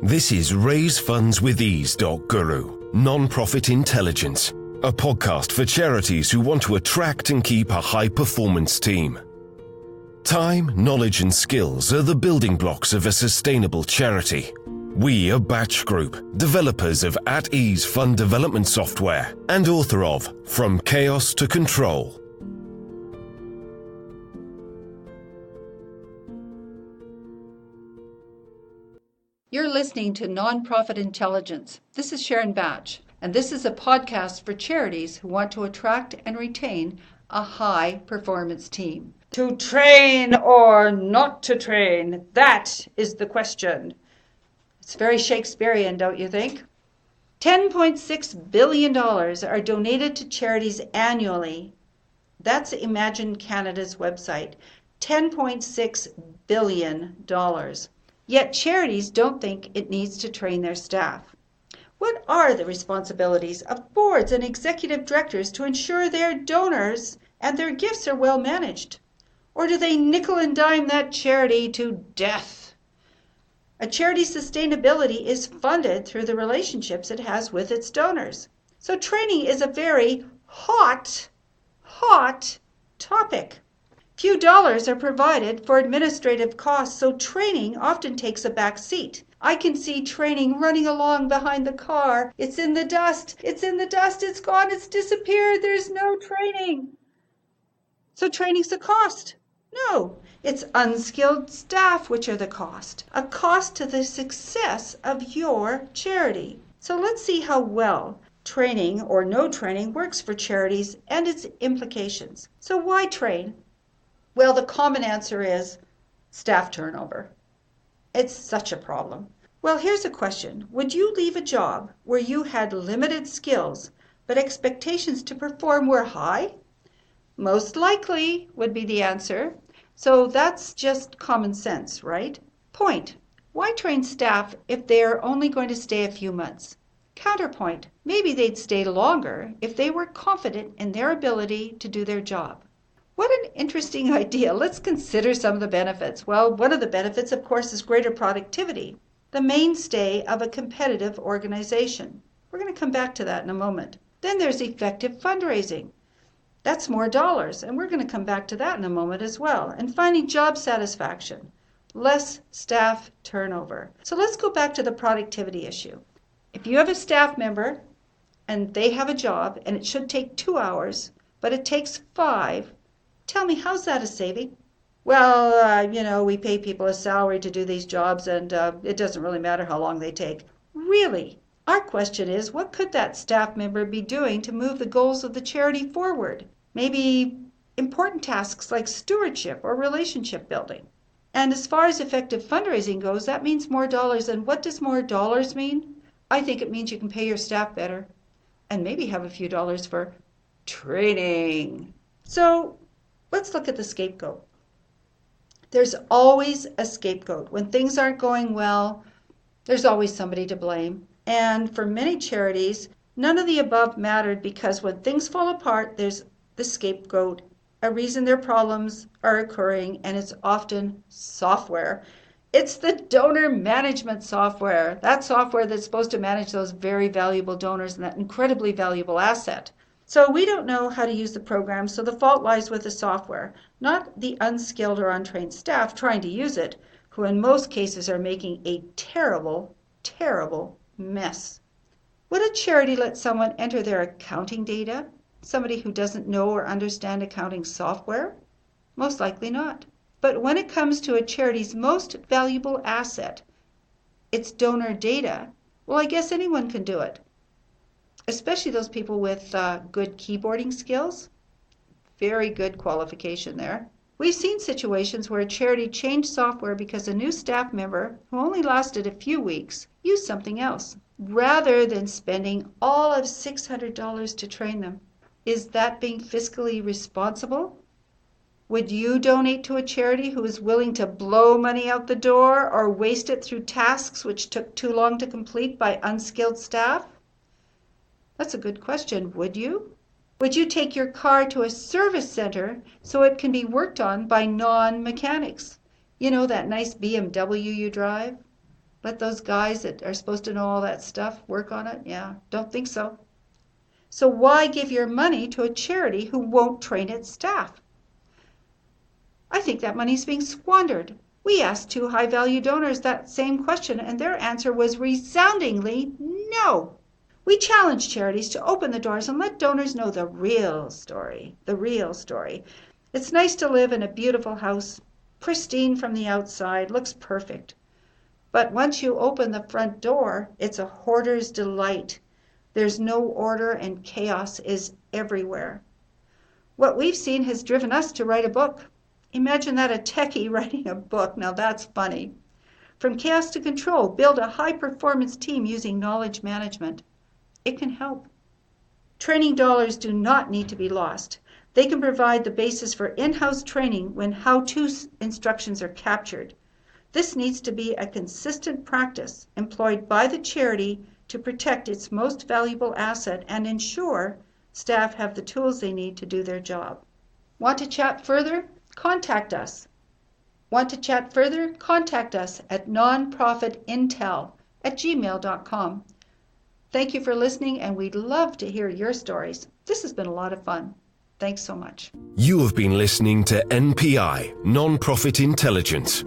This is RaiseFundsWithEase.Guru, non-profit intelligence, a podcast for charities who want to attract and keep a high-performance team. Time, knowledge and skills are the building blocks of a sustainable charity. We are Batch Group, developers of At Ease fund development software and author of From Chaos to Control. You're listening to Nonprofit Intelligence. This is Sharon Batch, and this is a podcast for charities who want to attract and retain a high-performance team. To train or not to train? That is the question. It's very Shakespearean, don't you think? $10.6 billion are donated to charities annually. That's Imagine Canada's website. $10.6 billion. Yet charities don't think it needs to train their staff. What are the responsibilities of boards and executive directors to ensure their donors and their gifts are well managed? Or do they nickel and dime that charity to death? A charity's sustainability is funded through the relationships it has with its donors. So training is a very hot topic. Few dollars are provided for administrative costs, so training often takes a back seat. I can see training running along behind the car. It's in the dust, it's gone, it's disappeared, there's no training. So training's a cost. No, it's unskilled staff which are the cost. A cost to the success of your charity. So let's see how well training or no training works for charities and its implications. So why train? Well, the common answer is staff turnover. It's such a problem. Well, here's a question. Would you leave a job where you had limited skills, but expectations to perform were high? Most likely would be the answer. So that's just common sense, right? Point. Why train staff if they're only going to stay a few months? Counterpoint. Maybe they'd stay longer if they were confident in their ability to do their job. What an interesting idea. Let's consider some of the benefits. Well, one of the benefits, of course, is greater productivity, the mainstay of a competitive organization. We're going to come back to that in a moment. Then there's effective fundraising. That's more dollars, and we're going to come back to that in a moment as well. And finally, job satisfaction, less staff turnover. So let's go back to the productivity issue. If you have a staff member and they have a job and it should take 2 hours, but it takes 5, tell me, how's that a saving? Well, we pay people a salary to do these jobs and it doesn't really matter how long they take. Really? Our question is, what could that staff member be doing to move the goals of the charity forward? Maybe important tasks like stewardship or relationship building. And as far as effective fundraising goes, that means more dollars. And what does more dollars mean? I think it means you can pay your staff better and maybe have a few dollars for training. So let's look at the scapegoat. There's always a scapegoat. When things aren't going well, there's always somebody to blame. And for many charities, none of the above mattered because when things fall apart, there's the scapegoat, a reason their problems are occurring, and it's often software. It's the donor management software, that software that's supposed to manage those very valuable donors and that incredibly valuable asset. So we don't know how to use the program, so the fault lies with the software, not the unskilled or untrained staff trying to use it, who in most cases are making a terrible mess. Would a charity let someone enter their accounting data? Somebody who doesn't know or understand accounting software? Most likely not. But when it comes to a charity's most valuable asset, its donor data, well, I guess anyone can do it. Especially those people with good keyboarding skills. Very good qualification there. We've seen situations where a charity changed software because a new staff member who only lasted a few weeks used something else, rather than spending all of $600 to train them. Is that being fiscally responsible? Would you donate to a charity who is willing to blow money out the door or waste it through tasks which took too long to complete by unskilled staff? That's a good question. Would you? Would you take your car to a service center so it can be worked on by non-mechanics? You know, that nice BMW you drive? Let those guys that are supposed to know all that stuff work on it? Yeah, don't think so. So why give your money to a charity who won't train its staff? I think that money's being squandered. We asked 2 high-value donors that same question, and their answer was resoundingly no. We challenge charities to open the doors and let donors know the real story. The real story. It's nice to live in a beautiful house, pristine from the outside, looks perfect. But once you open the front door, it's a hoarder's delight. There's no order and chaos is everywhere. What we've seen has driven us to write a book. Imagine that, a techie writing a book. Now that's funny. From chaos to control, build a high-performance team using knowledge management. It can help. Training dollars do not need to be lost. They can provide the basis for in-house training when how-to instructions are captured. This needs to be a consistent practice employed by the charity to protect its most valuable asset and ensure staff have the tools they need to do their job. Want to chat further? Contact us. Want to chat further? Contact us at nonprofitintel@gmail.com. Thank you for listening, and we'd love to hear your stories. This has been a lot of fun. Thanks so much. You have been listening to NPI, Non-Profit Intelligence.